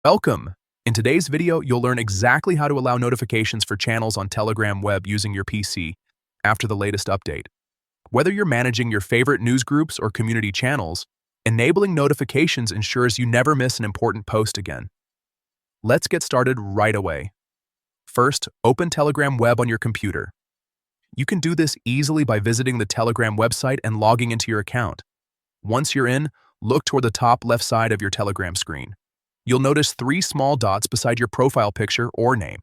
Welcome! In today's video, you'll learn exactly how to allow notifications for channels on Telegram web using your PC after the latest update. Whether you're managing your favorite news groups or community channels, enabling notifications ensures you never miss an important post again. Let's get started right away. First, open Telegram web on your computer. You can do this easily by visiting the Telegram website and logging into your account. Once you're in, look toward the top left side of your Telegram screen. You'll notice three small dots beside your profile picture or name.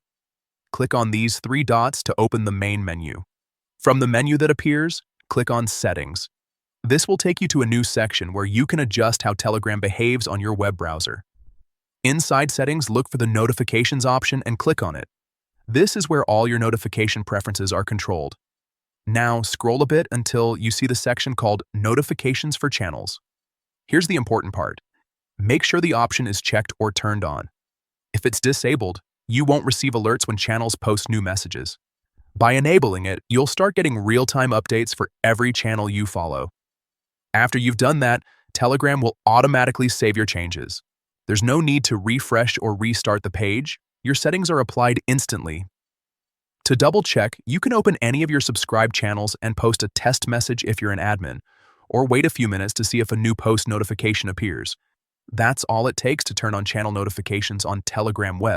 Click on these three dots to open the main menu. From the menu that appears, click on Settings. This will take you to a new section where you can adjust how Telegram behaves on your web browser. Inside Settings, look for the Notifications option and click on it. This is where all your notification preferences are controlled. Now, scroll a bit until you see the section called Notifications for Channels. Here's the important part. Make sure the option is checked or turned on. If it's disabled, you won't receive alerts when channels post new messages. By enabling it, you'll start getting real-time updates for every channel you follow. After you've done that, Telegram will automatically save your changes. There's no need to refresh or restart the page. Your settings are applied instantly. To double-check, you can open any of your subscribed channels and post a test message if you're an admin, or wait a few minutes to see if a new post notification appears. That's all it takes to turn on channel notifications on Telegram web.